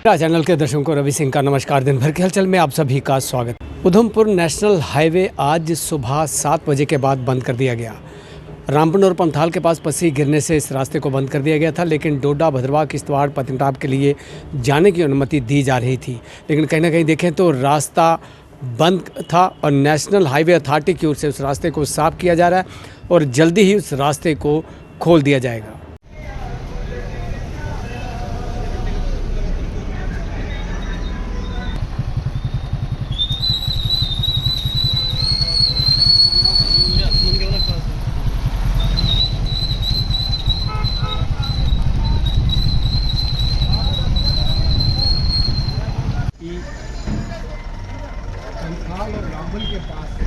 Channel के दर्शकों को रवि सिंह का नमस्कार। दिन भर के हलचल में आप सभी का स्वागत। उधमपुर नेशनल हाईवे आज सुबह 7 बजे के बाद बंद कर दिया गया। रामपुर और पंथाल के पास पसी गिरने से इस रास्ते को बंद कर दिया गया था, लेकिन डोडा, भद्रवाह, किश्तवाड़, पत्नीटॉप के लिए जाने की अनुमति दी जा रही थी। लेकिन कहीं ना कहीं देखें तो रास्ता बंद था और नेशनल हाईवे अथॉरिटी की ओर से उस रास्ते को साफ किया जा रहा है और जल्दी ही उस रास्ते को खोल दिया जाएगा। पंथाल और रामबन के पास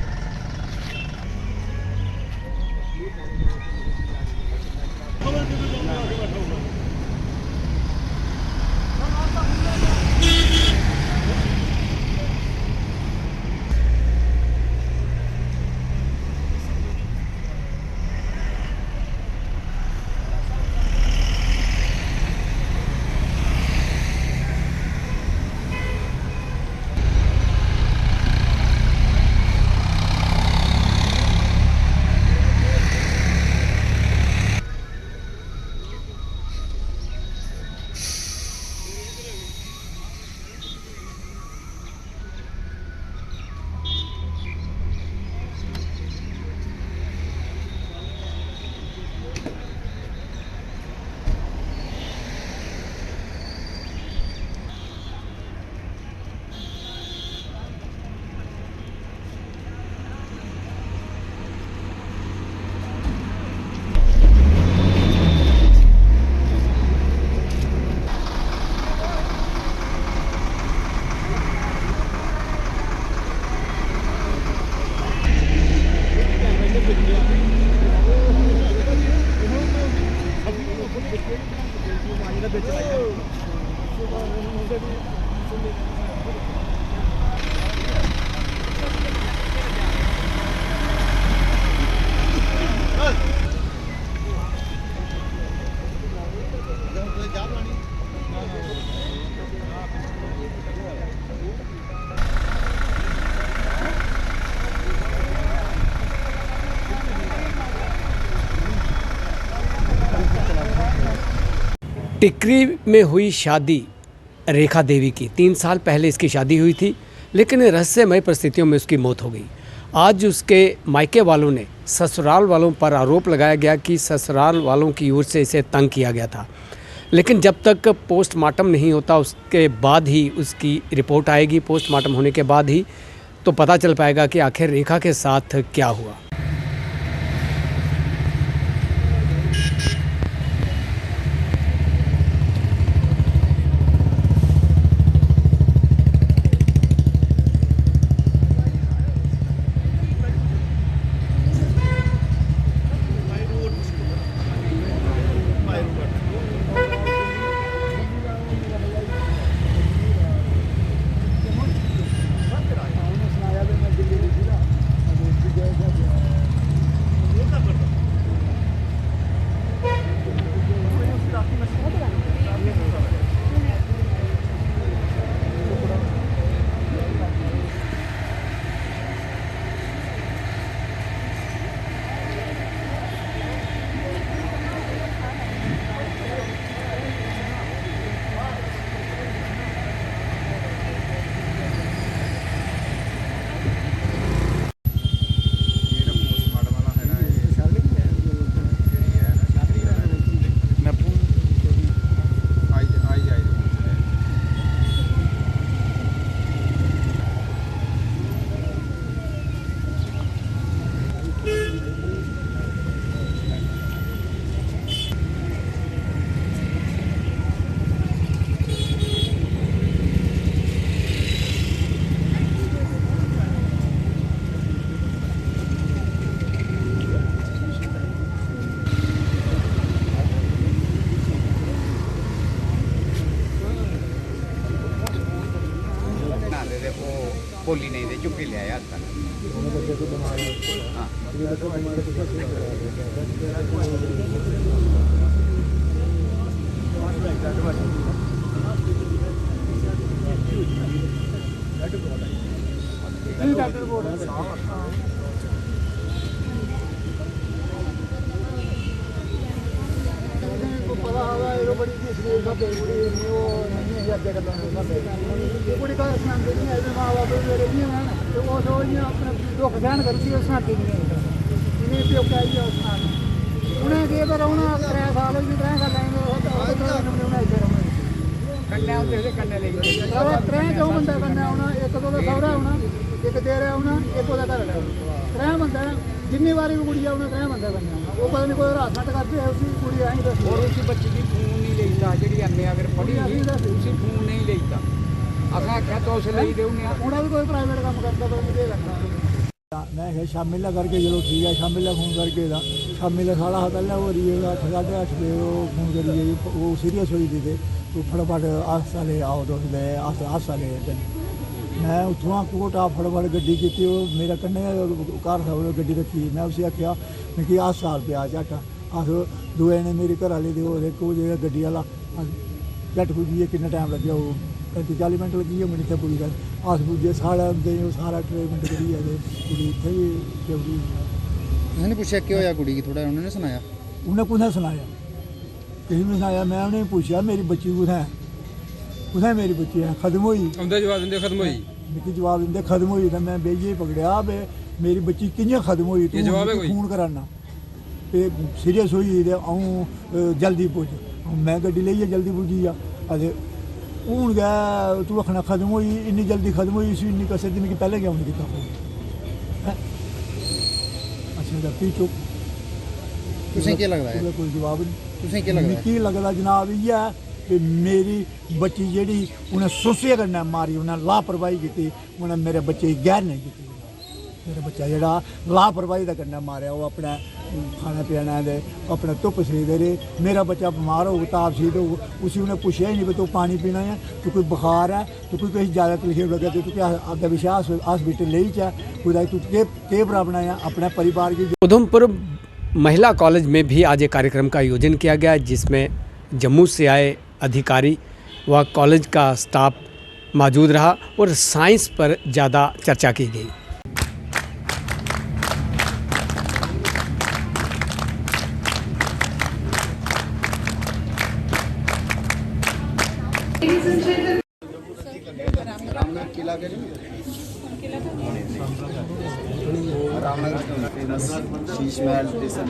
टिकरी में हुई शादी रेखा देवी की 3 साल पहले इसकी शादी हुई थी, लेकिन रहस्यमय परिस्थितियों में उसकी मौत हो गई। आज उसके मायके वालों ने ससुराल वालों पर आरोप लगाया गया कि ससुराल वालों की ओर से इसे तंग किया गया था, लेकिन जब तक पोस्टमार्टम नहीं होता उसके बाद ही उसकी रिपोर्ट आएगी। पोस्टमार्टम होने के बाद ही तो पता चल पाएगा कि आखिर रेखा के साथ क्या हुआ। बोली नहीं दे चुप ही ले आया था। हाँ बड़ी जी इसलिए सब कुड़ी वो नहीं है अगे करना कुड़ी का सुनाते नहीं है माँ बाप मेरे नहीं है तो वो तो ये अपने दुख सहन करती है सुनाती नहीं है इन्हें प्यो क्या ही है सुना उन्हें के पर उन्हें 3 साल हो गए 3 साल लेंगे उन्हें इधर कन्या होते कन्या लेके सारा 3 क्यों बंदा कन्या होना एक तो सौरा होना एक तेरे होना एक ओदा घर होना 3 बंदा जिन्नी बारी भी कुड़ी उन्हें 3 बंदा कन्या वो पता नहीं कोई हरासमेंट करते है उसी कुड़ी आई दस और उसी बच्ची की फोन नहीं लेता जी अन्य अगर पढ़ी उसी फोन नहीं लेता असा आख्या तो उसे ले दे उन्हें भी कोई प्राइवेट काम करता तो मुझे लगता मैं क्या शामिल करके चलो ठीक है शामिल फोन करके शामिल साढ़ा पहले हो रही है 8:30 बजे वो फोन करिए वो सीरियस हुई थी तो फटाफट अस्पताल आओ तो अस्पताल मैं उत्थुआं कोटा फटाफट गड्डी की मेरा कन्नै घर था वो गड्डी रखी मैं उसी आख्या मिगी अस्पताल पे झट अस दो जने मेरे घर आह्ले ते होर इक गड्डी आह्ला झट पुज्जिए किन्ना टाइम लग्गेआ वो 35-40 मिनट लग्गी गे इत्थै पुज्जी गए अस पुज्जे साढ़े औंदे ओह् सारा ट्रीटमेंट करियै ते कुड़ी इत्थै बी चौकी उन्होंने पूछा क्या होया कुड़ी की थोड़ा उन्होंने सुनाया उन्हें कुत्थै सनाया किसी ने सनाया मैं उन्हें पूछा मेरी बच्ची कुत्थै कुत्थै मेरी बच्ची है खत्म होई उनका जवाब दिंदे खत्म होई मिगी जवाब दिंदे खत्म होई ते मैं बेइयै पकड़ेआ बे मेरी बच्ची कि'यां खत्म होई तू फोन कराना ते सीरियस होई ते अ'ऊं जल्दी पुज्ज मैं गड्डी लेइयै जल्दी पुज्जी गेआ ते हून गै तू आखना खत्म होई इन्नी जल्दी खत्म होई इसी इन्नी कसर दी मिगी पैह्लें क्यों नहीं कीता फोन अच्छा फ्ही चुप तुसें क्या लगदा है कोई जवाब तुसें क्या लगदा है मिगी लगदा जनाब इ'यै कि मेरी बच्ची जेह्ड़ी उ'नें सुस्से कन्नै मारी उ'नें लापरवाही कीती उ'नें मेरे बच्चे गी गैर नहीं कीती मेरा बच्चा जेह्ड़ा लापरवाही दे कन्नै मारेआ ओह् अपने खाने पीने दे अपने धुप्प सेकदे रेह् मेरा बच्चा बमार होग तापसीद होग उसी उ'नें पुच्छेआ ही नहीं कि तू पानी पीना है तू कोई बुखार है तू कोई किश ज़्यादा तकलीफ लग्गे तो तू अग्गें पिच्छे हॉस्पिटल लेई चा कुदै तू केह् बनाना है अपने परिवार की। उधमपुर महिला कॉलेज में भी आज एक कार्यक्रम का आयोजन किया गया जिसमें जम्मू से आए अधिकारी व कॉलेज का स्टाफ मौजूद रहा और साइंस पर ज़्यादा चर्चा की गई। रामनगर किला के रामनगर फेमस शीश महल स्टेशन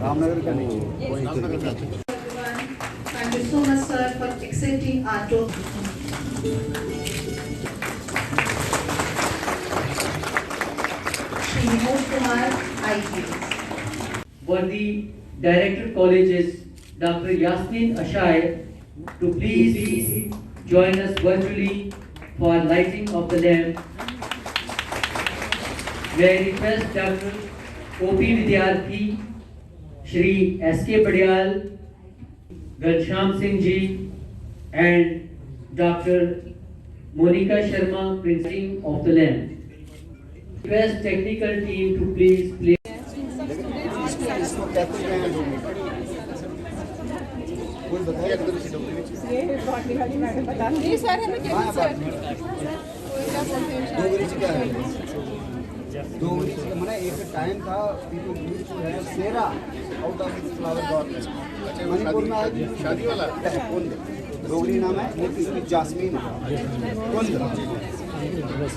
रामनगर का नहीं Thank you so much, sir, for accepting our talk. Shri Vinod Kumar, IPS. For the Director Colleges, Dr. Yasmin Ashai, to please join us virtually for lighting of the lamp. May I request Dr. O.P. Vidyarthi, Shri S.K. Padiyal, Ghanshyam Singh Ji and Dr. Monica Sharma, Principal of the lamp. Request technical team to please play. इसको कहते हैं कोई बताइए अगर इसी जी sir हमें क्या sir Dogri से क्या है डोगरी से मैंने एक टाइम था people used to have sera out of this flower god Manipur में आज शादी वाला कुंद डोगरी नाम है लेकिन इसकी जास्मीन कुंद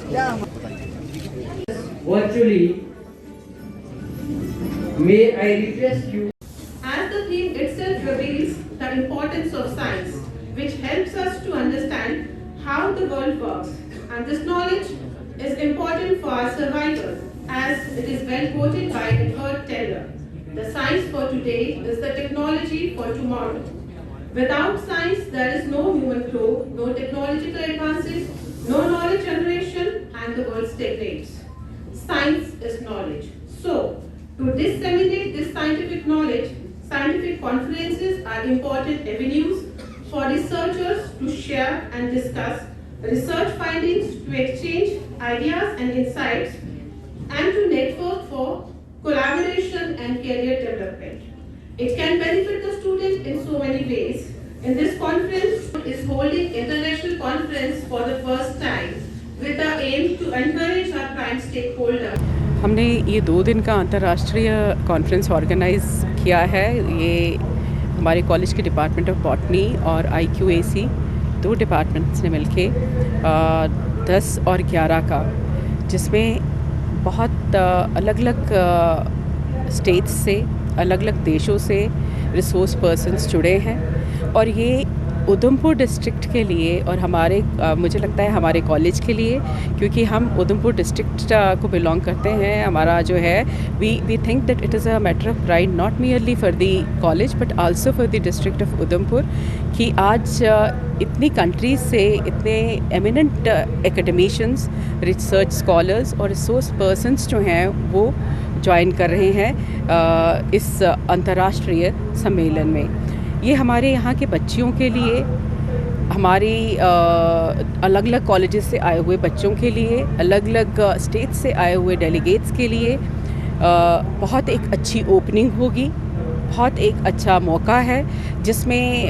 क्या Virtually, may I request you. As the theme itself reveals the importance of science, which helps us to understand how the world works, and this knowledge is important for our survival, as it is well quoted by Edward Teller. The science for today is the technology for tomorrow. Without science, there is no human growth, no technological advances, no knowledge generation, and the world stagnates. Science is knowledge. So, to disseminate this scientific knowledge, scientific conferences are important avenues for researchers to share and discuss research findings, to exchange ideas and insights, and to network for collaboration and career development. It can benefit the student in so many ways. In this conference is holding international conference for the first time with the aim to encourage our prime stakeholder. हमने ये 2 दिन का अंतर्राष्ट्रीय conference organise किया है। ये हमारे college के डिपार्टमेंट ऑफ बॉटनी और IQAC 2 डिपार्टमेंट्स ने मिलके 10 और 11 का, जिसमें बहुत अलग अलग स्टेट्स से, अलग अलग देशों से रिसोर्स पर्सन्स जुड़े हैं। और ये उधमपुर डिस्ट्रिक्ट के लिए और हमारे मुझे लगता है हमारे कॉलेज के लिए, क्योंकि हम उधमपुर डिस्ट्रिक्ट को बिलोंग करते हैं, हमारा जो है we think that it is a matter of pride not merely for the college but also for the district of Udhampur, कि आज इतनी कंट्रीज से इतने एमिनेंट एकेडमिशियंस, रिसर्च स्कॉलर्स और रिसोर्स पर्सन्स जो हैं वो ज्वाइन कर रहे हैं इस अंतर्राष्ट्रीय सम्मेलन में। ये हमारे यहाँ के बच्चियों के लिए, हमारी अलग अलग कॉलेजेस से आए हुए बच्चों के लिए, अलग अलग स्टेट से आए हुए डेलीगेट्स के लिए बहुत एक अच्छी ओपनिंग होगी, बहुत एक अच्छा मौका है, जिसमें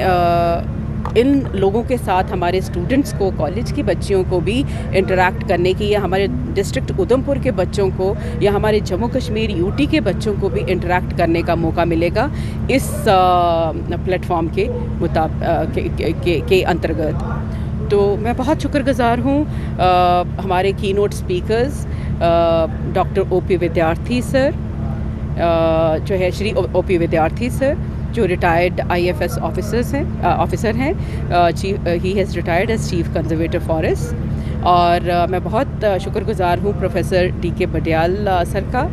इन लोगों के साथ हमारे स्टूडेंट्स को, कॉलेज की बच्चियों को भी इंटरेक्ट करने की, या हमारे डिस्ट्रिक्ट उधमपुर के बच्चों को या हमारे जम्मू कश्मीर UT के बच्चों को भी इंटरेक्ट करने का मौका मिलेगा इस प्लेटफॉर्म के अंतर्गत। तो मैं बहुत शुक्रगुजार हूँ हमारे keynote speakers doctor OP Vidyarthi sir, जो है श्री OP विद्यार्थी सर, जो रिटायर्ड IFS ऑफिसर हैं, he has retired as chief conservator forest. और मैं बहुत शुक्रगुजार हूँ प्रोफेसर DK बडियाल सर का,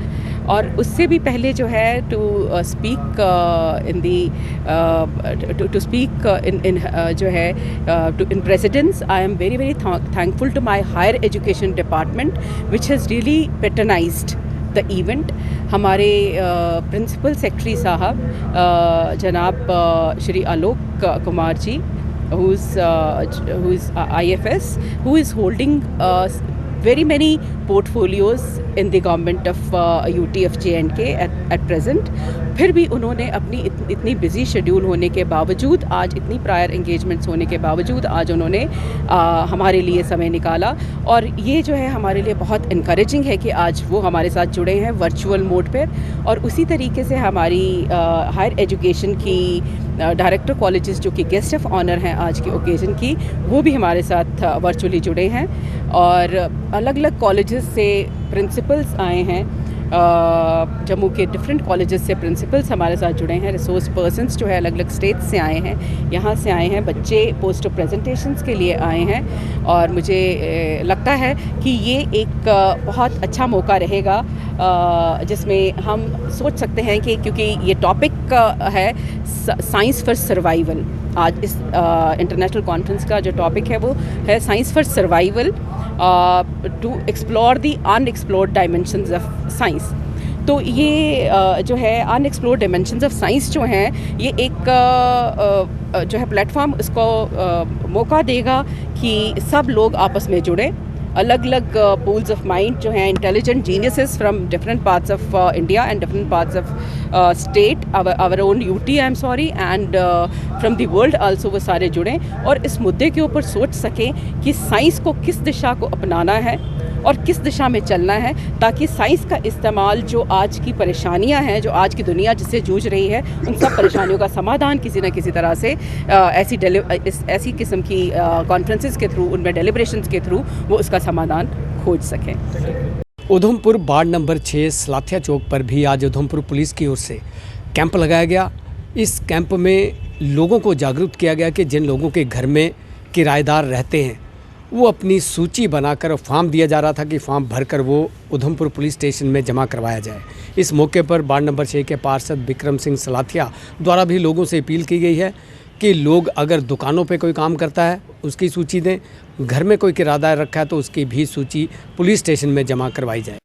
और उससे भी पहले जो है टू स्पीक इन जो है in presence, I am very very thankful to my higher education department which has really patronised the event. हमारे प्रिंसिपल सेक्रेटरी साहब जनाब Shri Alok Kumar ji, who is IFS, who is holding very many portfolios in the government of UT of J&K at present। फिर भी उन्होंने अपनी इतनी busy schedule होने के बावजूद, आज इतनी प्रायर एंगेजमेंट्स होने के बावजूद, आज उन्होंने हमारे लिए समय निकाला। और ये जो है हमारे लिए बहुत इनकरेजिंग है कि आज वो हमारे साथ जुड़े हैं वर्चुअल मोड पर। और उसी तरीके से हमारी हायर एजुकेशन की डायरेक्टर कॉलेजेस जो कि गेस्ट ऑफ ऑनर हैं आज की ओकेज़न की, वो भी हमारे साथ वर्चुअली जुड़े हैं। और अलग अलग कॉलेजेस से प्रिंसिपल्स आए हैं, जम्मू के डिफरेंट कॉलेजेस से प्रिंसिपल्स हमारे साथ जुड़े हैं, रिसोर्स पर्सन्स जो है अलग अलग स्टेट्स से आए हैं, यहाँ से आए हैं, बच्चे पोस्टर प्रेजेंटेशंस के लिए आए हैं। और मुझे लगता है कि ये एक बहुत अच्छा मौका रहेगा जिसमें हम सोच सकते हैं कि, क्योंकि ये टॉपिक है साइंस फॉर सर्वाइवल, आज इस इंटरनेशनल कॉन्फ्रेंस का जो टॉपिक है वो है science for survival to explore the unexplored dimensions of science. तो ये जो है अनएक्सप्लोर्ड डायमेंशंस ऑफ साइंस जो हैं, ये एक जो है प्लेटफॉर्म उसको मौका देगा कि सब लोग आपस में जुड़े, अलग अलग पूल्स ऑफ माइंड जो हैं, intelligent geniuses from different parts of India and different parts of state, our own UT I am sorry, and from the world also, वो सारे जुड़ें और इस मुद्दे के ऊपर सोच सकें कि साइंस को किस दिशा को अपनाना है और किस दिशा में चलना है, ताकि साइंस का इस्तेमाल जो आज की परेशानियां हैं, जो आज की दुनिया जिससे जूझ रही है, उन सब परेशानियों का समाधान किसी न किसी तरह से ऐसी किस्म की कॉन्फ्रेंसेस के थ्रू, उनमें डेलिब्रेशंस के थ्रू वो उसका समाधान खोज सकें। उधमपुर वार्ड नंबर 6 सलाथिया चौक पर भी आज उधमपुर पुलिस की ओर से कैंप लगाया गया। इस कैंप में लोगों को जागरूक किया गया कि जिन लोगों के घर में किराएदार रहते हैं वो अपनी सूची बनाकर फॉर्म दिया जा रहा था कि फॉर्म भरकर वो उधमपुर पुलिस स्टेशन में जमा करवाया जाए। इस मौके पर वार्ड नंबर 6 के पार्षद विक्रम सिंह सलाथिया द्वारा भी लोगों से अपील की गई है कि लोग अगर दुकानों पे कोई काम करता है उसकी सूची दें, घर में कोई किराएदार रखा है तो उसकी भी सूची पुलिस स्टेशन में जमा करवाई जाए।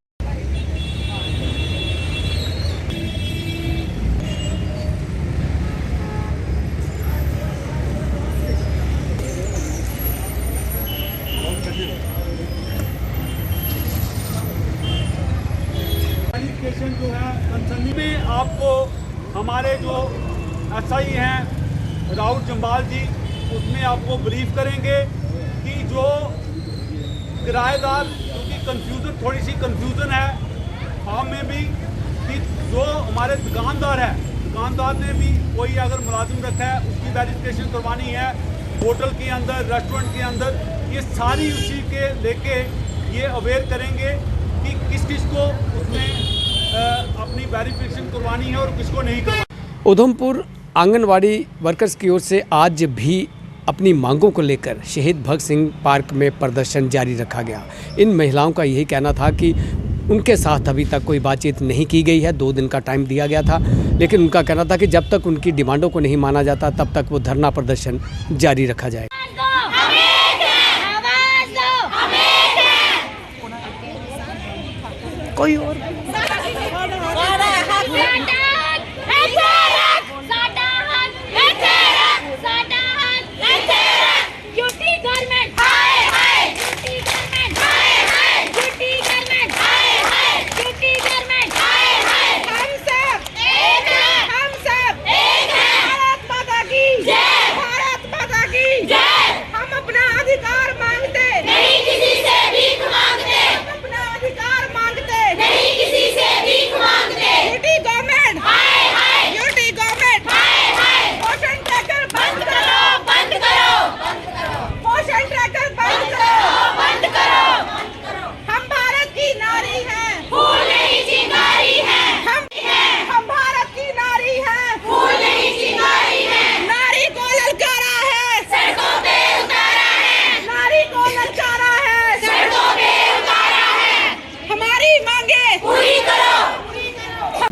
क्वेश्चन जो है कंसर्निंग में आपको हमारे जो SI हैं राउत जम्बाल जी, उसमें आपको ब्रीफ करेंगे कि जो किराएदार, क्योंकि थोड़ी सी कंफ्यूजन है फॉर्म में भी, कि जो हमारे दुकानदार हैं दुकानदार ने भी कोई अगर मुलाजिम रखा है उसकी वेरिफिकेशन करवानी है, होटल के अंदर, रेस्टोरेंट के अंदर, ये सारी उसी के लेके ये अवेयर करेंगे कि किस किस को उसमें अपनी वेरिफिकेशन करवानी है और किसको नहीं करवानी। उधमपुर आंगनवाड़ी वर्कर्स की ओर से आज भी अपनी मांगों को लेकर शहीद भगत सिंह पार्क में प्रदर्शन जारी रखा गया। इन महिलाओं का यही कहना था कि उनके साथ अभी तक कोई बातचीत नहीं की गई है, 2 दिन का टाइम दिया गया था, लेकिन उनका कहना था कि जब तक उनकी डिमांडों को नहीं माना जाता तब तक वो धरना प्रदर्शन जारी रखा जाएगा। कोई और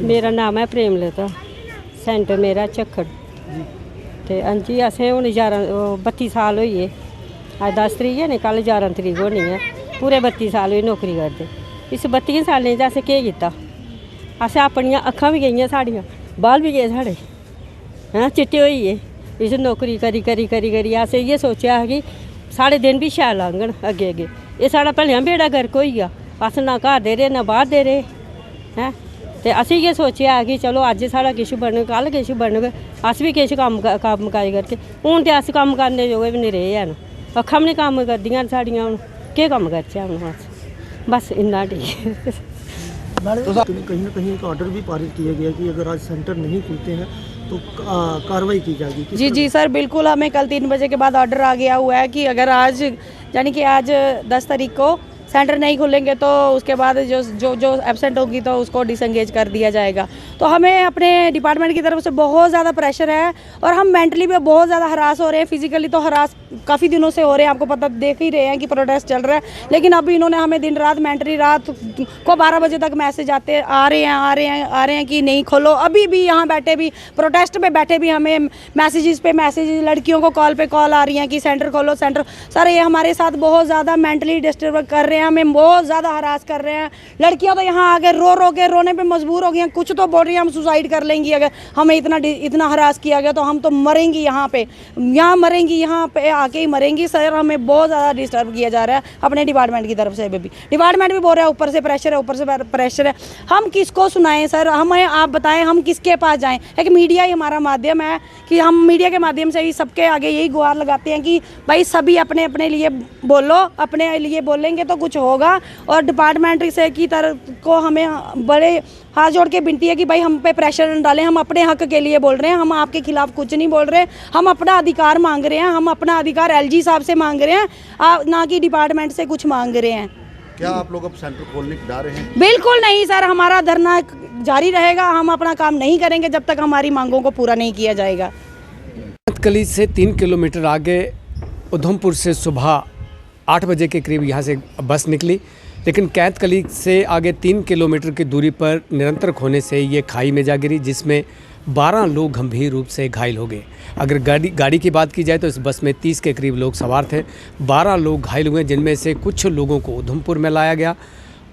मेरा नाम है प्रेमलता, सेंटर मेरा झक्खड़ ते अंजी असें हूँ 32 साल होई गे, अज 10 तरीक है नी, कल 11 तरीक होनी है, पूरे 32 साल होई नौकरी करदे। इस 32 सालें च असें केह् कीता? असें अपनियां अक्खां भी गेइयां साड़ियां, बाल भी गे साढ़े, हैं चिट्टे होई गे। इस नौकरी करी करी करी करी असें इ'यै सोचेआ कि साढ़े दिन भी शैल लंघन अग्गे अग्गे। एह् साढ़ा भलेआं बेड़ा गर्क होई गेआ, अस ना घर दे रेह् ना बाहर दे रेह्, हैं ते असें इ'यै सोचेआ कि चलो अज्ज साढ़ा किश बनग, कल किश बनग, अस भी किश कम्म काज करगे। हून ते अस कम्म करने जोगे भी नहीं रेह् हैन, अक्खां भी नहीं कम्म करदियां साड़ियां, हून केह् कम्म करचै हून बस इन्ना ठीक। कहीं ना कहीं एक ऑर्डर भी पारित किया गया कि अगर आज सेंटर नहीं खुलते हैं तो कार्रवाई की जाएगी। जी जी सर, बिल्कुल हमें कल 3 बजे के बाद ऑर्डर आ गया हुआ है कि अगर आज यानी कि आज 10 तारीख को सेंटर नहीं खुलेंगे तो उसके बाद जो एब्सेंट होगी तो उसको डिसंगेज कर दिया जाएगा। तो हमें अपने डिपार्टमेंट की तरफ से बहुत ज़्यादा प्रेशर है और हम मेंटली भी बहुत ज़्यादा हरास हो रहे हैं, फिजिकली तो हरास काफ़ी दिनों से हो रहे हैं, आपको पता देख ही रहे हैं कि प्रोटेस्ट चल रहा है। लेकिन अभी इन्होंने हमें दिन रात मेंटली रात को 12 बजे तक मैसेज आ रहे हैं कि नहीं खोलो। अभी भी यहाँ बैठे भी प्रोटेस्ट पे बैठे भी हमें मैसेजेस पे मैसेज, लड़कियों को कॉल पे कॉल आ रही हैं कि सेंटर खोलो सेंटर। सर ये हमारे साथ बहुत ज़्यादा मेंटली डिस्टर्ब कर रहे हैं, हमें बहुत ज़्यादा हरास कर रहे हैं। लड़कियां तो यहाँ आके रो के रोने पे मजबूर हो गई हैं, कुछ तो बोल रही हैं हम सुसाइड कर लेंगी, अगर हमें इतना हरास किया गया तो हम तो मरेंगी यहाँ पे, यहाँ मरेंगी, यहाँ पे आके ही मरेंगी। सर हमें बहुत ज़्यादा डिस्टर्ब किया जा रहा है अपने डिपार्टमेंट की तरफ से भी। डिपार्टमेंट भी बोल रहा है ऊपर से प्रेशर है, ऊपर से प्रेशर है, हम किसको सुनाएं सर? हमें आप बताएं हम किसके पास जाएं? एक मीडिया ही हमारा माध्यम है कि हम मीडिया के माध्यम से ही सबके आगे यही गुहार लगाते हैं कि भाई सभी अपने अपने लिए बोलो, अपने लिए बोलेंगे तो कुछ होगा। और डिपार्टमेंट से की तरफ को हमें बड़े हाथ जोड़ के विनती है कि भाई हम पे प्रेशर न डालें, हम अपने हक के लिए बोल रहे हैं, हम आपके खिलाफ कुछ नहीं बोल रहे, हम अपना अधिकार मांग रहे हैं, हम अपना अधिकार एलजी साहब से मांग रहे हैं, ना कि डिपार्टमेंट से कुछ मांग रहे हैं। क्या आप लोग अब सेंटर खोलने जा रहे हैं? बिल्कुल नहीं सर, हमारा धरना जारी रहेगा, हम अपना काम नहीं करेंगे जब तक हमारी मांगों को पूरा नहीं किया जाएगा। कली से 3 किलोमीटर आगे उधमपुर से सुबह 8 बजे के करीब यहाँ से बस निकली, लेकिन कैंतकली से आगे 3 किलोमीटर की दूरी पर निरंतर होने से ये खाई में जा गिरी, जिसमें 12 लोग गंभीर रूप से घायल हो गए। अगर गाड़ी की बात की जाए तो इस बस में 30 के करीब लोग सवार थे, 12 लोग घायल हुए, जिनमें से कुछ लोगों को उधमपुर में लाया गया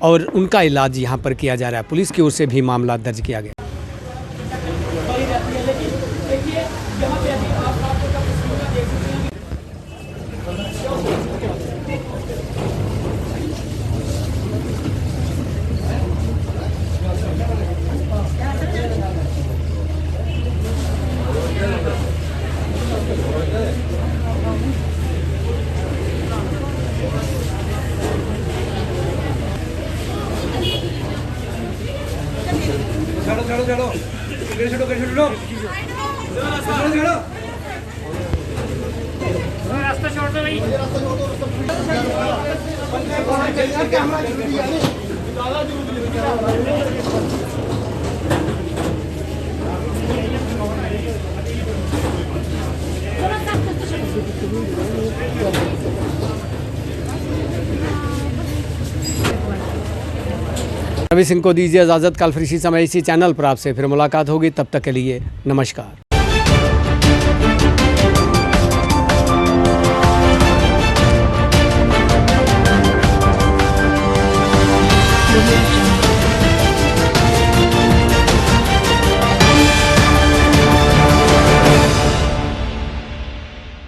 और उनका इलाज यहाँ पर किया जा रहा है। पुलिस की ओर से भी मामला दर्ज किया गया। चलो रवि सिंह को दीजिए इजाज़त। कल फिर इसी समय इसी चैनल पर आपसे फिर मुलाकात होगी। तब तक के लिए नमस्कार।